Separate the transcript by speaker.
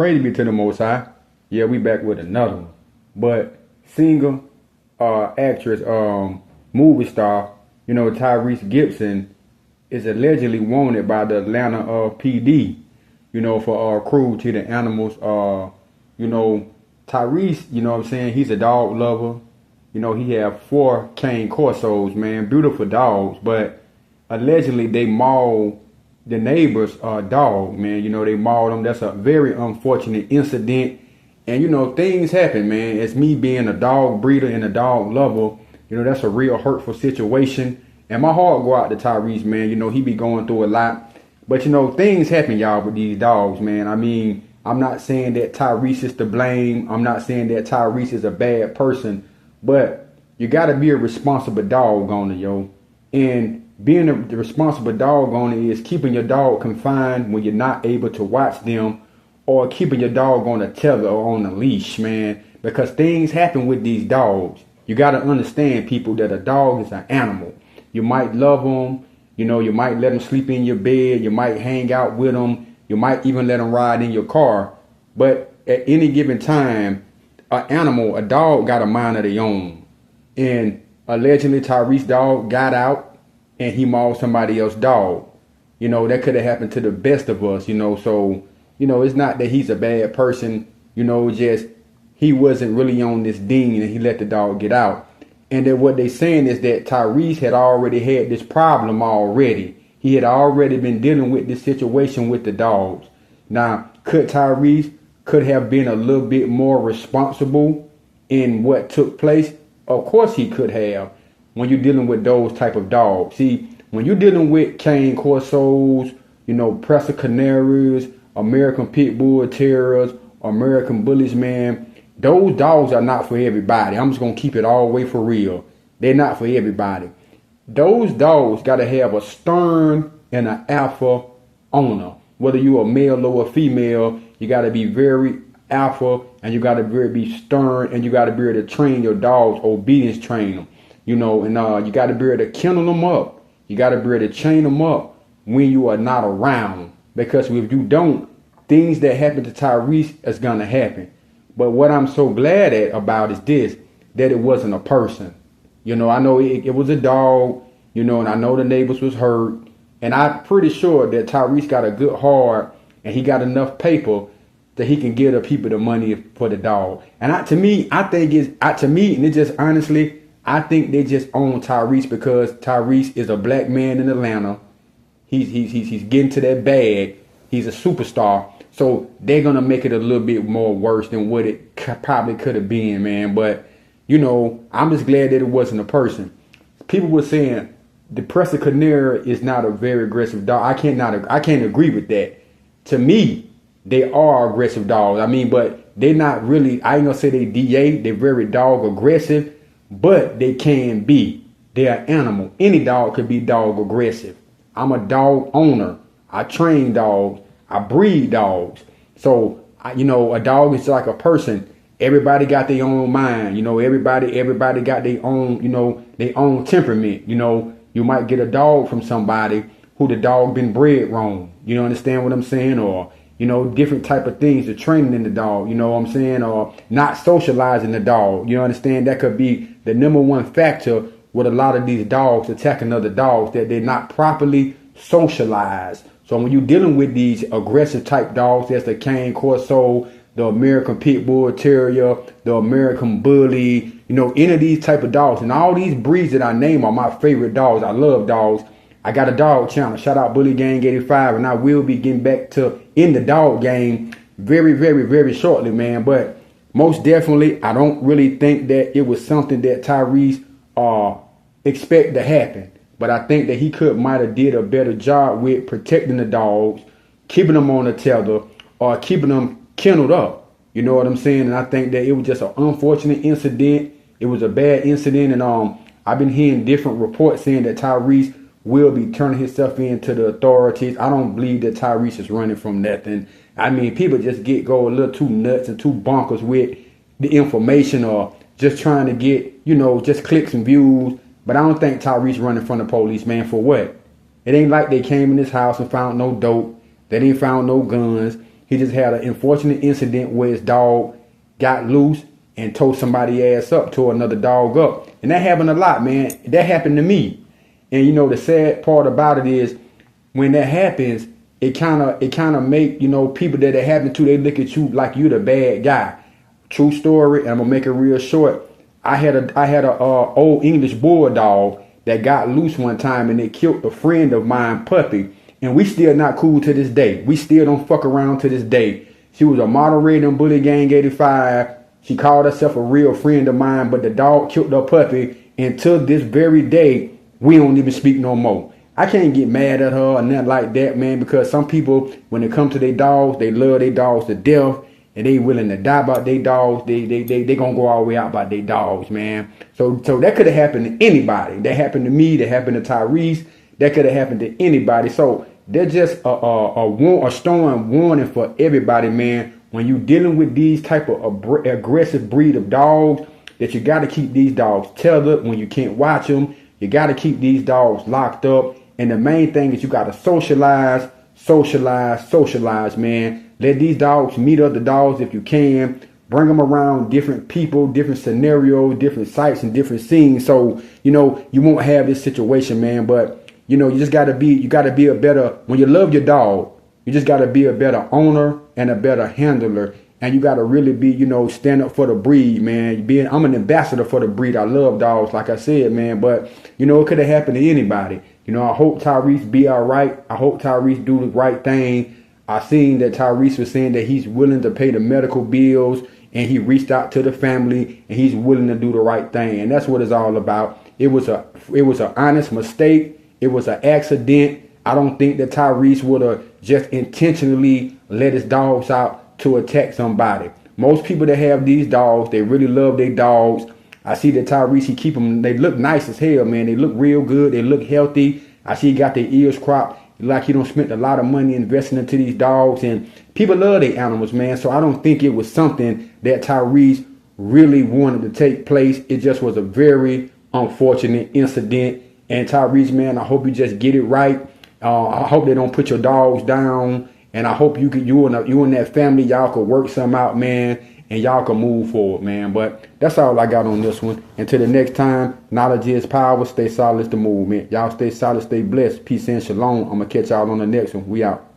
Speaker 1: Praise be to the Most High. Yeah, we back with another one. But singer, actress, movie star, Tyrese Gibson is allegedly wanted by the Atlanta PD, for cruelty to animals. Tyrese, he's a dog lover. He have 4 cane corsos, man, beautiful dogs, but allegedly they maul the neighbor's dog, man. They mauled them. That's a very unfortunate incident. And, things happen, man. As me being a dog breeder and a dog lover, that's a real hurtful situation. And my heart go out to Tyrese, man. He be going through a lot. But, things happen, y'all, with these dogs, man. I mean, I'm not saying that Tyrese is to blame. I'm not saying that Tyrese is a bad person. But you got to be a responsible dog owner, yo. And being a responsible dog owner is keeping your dog confined when you're not able to watch them, or keeping your dog on a tether or on a leash, man. Because things happen with these dogs. You got to understand, people, that a dog is an animal. You might love them. You might let them sleep in your bed. You might hang out with them. You might even let them ride in your car. But at any given time, a dog got a mind of their own. And allegedly, Tyrese's dog got out and he mauled somebody else's dog. That could have happened to the best of us, So, it's not that he's a bad person, just he wasn't really on this ding and he let the dog get out. And then what they saying is that Tyrese had already had this problem already. He had already been dealing with this situation with the dogs. Now, Tyrese could have been a little bit more responsible in what took place? Of course he could have, when you're dealing with those type of dogs. See, when you're dealing with cane corsos, Presa Canaries, American Pit Bull Terriers, American Bullies, man, those dogs are not for everybody. I'm just going to keep it all the way for real. They're not for everybody. Those dogs got to have a stern and an alpha owner. Whether you're a male or a female, you got to be very alpha, and you got to be stern, and you got to be able to train your dogs, obedience train them. And you got to be able to kennel them up. You got to be able to chain them up when you are not around. Because if you don't, things that happen to Tyrese is going to happen. But what I'm so glad about is this, that it wasn't a person. I know it was a dog, and I know the neighbors was hurt. And I'm pretty sure that Tyrese got a good heart and he got enough paper that he can give the people the money for the dog. And I think they just own Tyrese because Tyrese is a black man in Atlanta. He's getting to that bag. He's a superstar. So they're going to make it a little bit more worse than what it probably could have been, man. But, I'm just glad that it wasn't a person. People were saying the Presa Canary is not a very aggressive dog. I can't agree with that. To me, they are aggressive dogs. I mean, but they're not really, I ain't going to say they DA. They're very dog aggressive, but they can be. They're an animal. Any dog could be dog aggressive. I'm a dog owner. I train dogs. I breed dogs. So, a dog is like a person. Everybody got their own mind. Everybody got their own, their own temperament. You might get a dog from somebody who the dog been bred wrong. You understand what I'm saying? Or, different type of things, the training in the dog, you know what I'm saying? Or not socializing the dog. You understand? That could be the number one factor with a lot of these dogs attacking other dogs, that they're not properly socialized. So when you're dealing with these aggressive type dogs, that's the cane corso, the American Pit Bull Terrier, the American Bully, any of these type of dogs. And all these breeds that I name are my favorite dogs. I love dogs. I got a dog channel. Shout out Bully Gang 85. And I will be getting back to in the dog game very, very, very shortly, man. But most definitely, I don't really think that it was something that Tyrese expect to happen. But I think that might have did a better job with protecting the dogs, keeping them on the tether, or keeping them kenneled up. You know what I'm saying? And I think that it was just an unfortunate incident. It was a bad incident. And I've been hearing different reports saying that Tyrese will be turning himself in to the authorities. I don't believe that Tyrese is running from nothing. I mean, people just go a little too nuts and too bonkers with the information, or just trying to get, just clicks and views. But I don't think Tyrese running from the police, man. For what? It ain't like they came in his house and found no dope. They didn't found no guns. He just had an unfortunate incident where his dog got loose and tore somebody ass up, tore another dog up. And that happened a lot, man. That happened to me. And you know, the sad part about it is when that happens, it kind of make, you know, people that it happened to, they look at you like you the bad guy. True story, and I'm gonna make it real short. I had a old English bulldog that got loose one time and it killed a friend of mine, puppy. And we still not cool to this day. We still don't fuck around to this day. She was a moderator in Bully Gang 85. She called herself a real friend of mine, but the dog killed her puppy. And to this very day, we don't even speak no more. I can't get mad at her or nothing like that, man, because some people, when it comes to their dogs, they love their dogs to death. And they willing to die about their dogs. They gonna go all the way out about their dogs, man. So that could have happened to anybody. That happened to me. That happened to Tyrese. That could have happened to anybody. So they're just a storm warning for everybody, man. When you dealing with these type of aggressive breed of dogs, that you got to keep these dogs tethered when you can't watch them. You got to keep these dogs locked up. And the main thing is you got to socialize, man. Let these dogs meet other dogs if you can. Bring them around different people, different scenarios, different sights, and different scenes. So, you know, you won't have this situation, man. But, you know, you gotta be a better, when you love your dog, you just gotta be a better owner and a better handler. And you gotta really be, you know, stand up for the breed, man. I'm an ambassador for the breed. I love dogs, like I said, man. But, you know, it could have happened to anybody. You know, I hope Tyrese be all right. I hope Tyrese do the right thing. I seen that Tyrese was saying that he's willing to pay the medical bills, and he reached out to the family, and he's willing to do the right thing. And that's what it's all about. It was an honest mistake. It was an accident. I don't think that Tyrese would have just intentionally let his dogs out to attack somebody. Most people that have these dogs, they really love their dogs. I see that Tyrese, he keep them, they look nice as hell, man. They look real good. They look healthy. I see he got their ears cropped. Like he don't spend a lot of money investing into these dogs, and people love their animals, man. So I don't think it was something that Tyrese really wanted to take place. It just was a very unfortunate incident. And Tyrese, man, I hope you just get it right. I hope they don't put your dogs down, and I hope you and that family, y'all could work something out, man, and y'all can move forward, man. But that's all I got on this one. Until the next time, knowledge is power. Stay solid, it's the movement. Y'all stay solid, stay blessed. Peace and shalom. I'm going to catch y'all on the next one. We out.